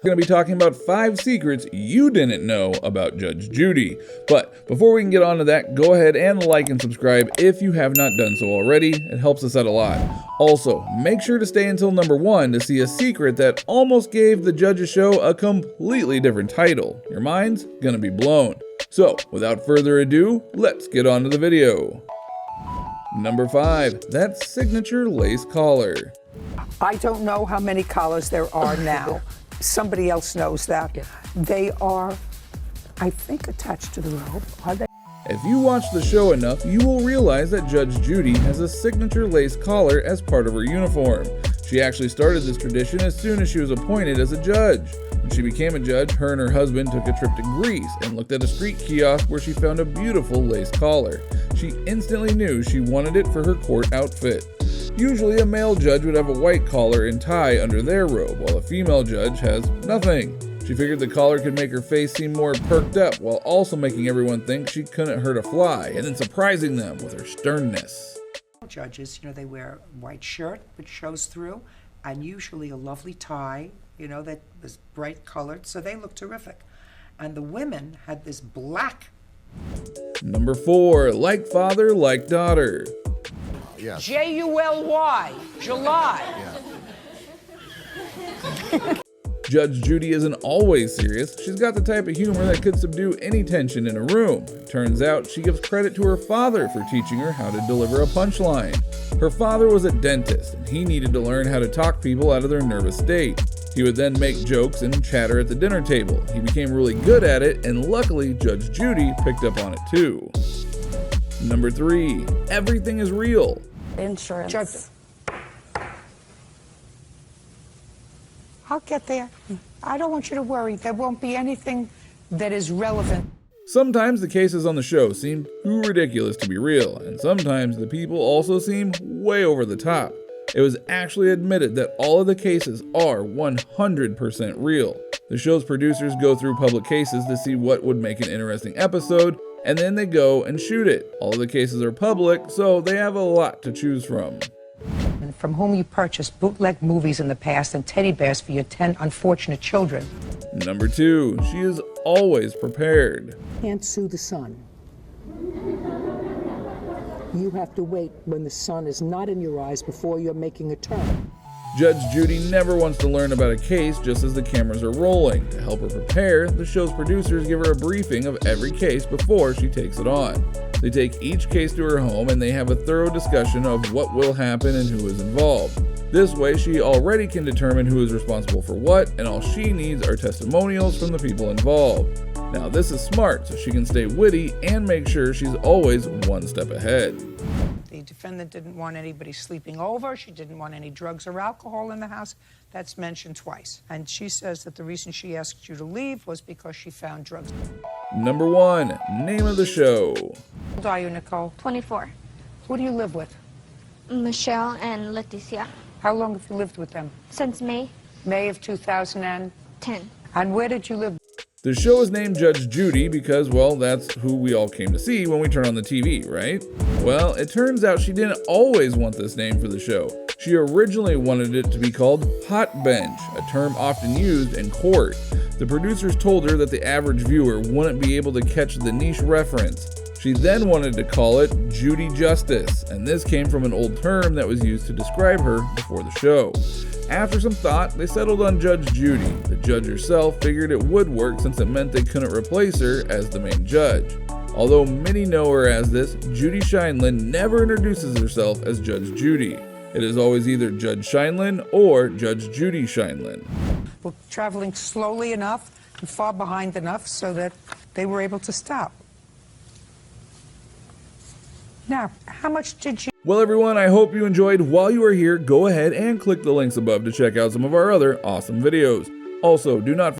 We're going to be talking about 5 secrets you didn't know about Judge Judy. But before we can get on to that, go ahead and like and subscribe if you have not done so already. It helps us out a lot. Also, make sure to stay until number 1 to see a secret that almost gave the Judge's show a completely different title. Your mind's gonna be blown. So, without further ado, let's get on to the video. Number 5, that signature lace collar. I don't know how many collars there are now. Somebody else knows that. Yeah. They are, I think, attached to the robe. Are they? If you watch the show enough, you will realize that Judge Judy has a signature lace collar as part of her uniform. She actually started this tradition as soon as she was appointed as a judge. When she became a judge, her and her husband took a trip to Greece and looked at a street kiosk where she found a beautiful lace collar. She instantly knew she wanted it for her court outfit. Usually a male judge would have a white collar and tie under their robe, while a female judge has nothing. She figured the collar could make her face seem more perked up, while also making everyone think she couldn't hurt a fly, and then surprising them with her sternness. Judges, they wear a white shirt which shows through, and usually a lovely tie, that was bright colored, so they look terrific. And the women had this black. Number 4, like father, like daughter. Yes. July, July. Yeah. Judge Judy isn't always serious. She's got the type of humor that could subdue any tension in a room. Turns out she gives credit to her father for teaching her how to deliver a punchline. Her father was a dentist, and he needed to learn how to talk people out of their nervous state. He would then make jokes and chatter at the dinner table. He became really good at it, and luckily Judge Judy picked up on it too. Number 3, everything is real. Insurance. Judge, I'll get there. I don't want you to worry. There won't be anything that is relevant. Sometimes the cases on the show seem too ridiculous to be real, and sometimes the people also seem way over the top. It was actually admitted that all of the cases are 100% real. The show's producers go through public cases to see what would make an interesting episode, and then they go and shoot it. All of the cases are public, so they have a lot to choose from. And from whom you purchased bootleg movies in the past and teddy bears for your 10 unfortunate children. Number 2, she is always prepared. Can't sue the sun. You have to wait when the sun is not in your eyes before you're making a turn. Judge Judy never wants to learn about a case just as the cameras are rolling. To help her prepare, the show's producers give her a briefing of every case before she takes it on. They take each case to her home and they have a thorough discussion of what will happen and who is involved. This way, she already can determine who is responsible for what, and all she needs are testimonials from the people involved. Now, this is smart, so she can stay witty and make sure she's always one step ahead. The defendant didn't want anybody sleeping over. She didn't want any drugs or alcohol in the house. That's mentioned twice. And she says that the reason she asked you to leave was because she found drugs. Number 1, name of the show. How old are you, Nicole? 24. Who do you live with? Michelle and Leticia. How long have you lived with them? Since May May of 2010. 10. And where did you live? The show is named Judge Judy because, well, that's who we all came to see when we turn on the TV, right? Well, it turns out she didn't always want this name for the show. She originally wanted it to be called Hot Bench, a term often used in court. The producers told her that the average viewer wouldn't be able to catch the niche reference. She then wanted to call it Judy Justice, and this came from an old term that was used to describe her before the show. After some thought, they settled on Judge Judy. The judge herself figured it would work since it meant they couldn't replace her as the main judge. Although many know her as this, Judy Scheinlin never introduces herself as Judge Judy. It is always either Judge Scheinlin or Judge Judy Scheinlin. We're traveling slowly enough and far behind enough so that they were able to stop. Now, how much did you... Well, everyone, I hope you enjoyed. While you are here, go ahead and click the links above to check out some of our other awesome videos. Also, do not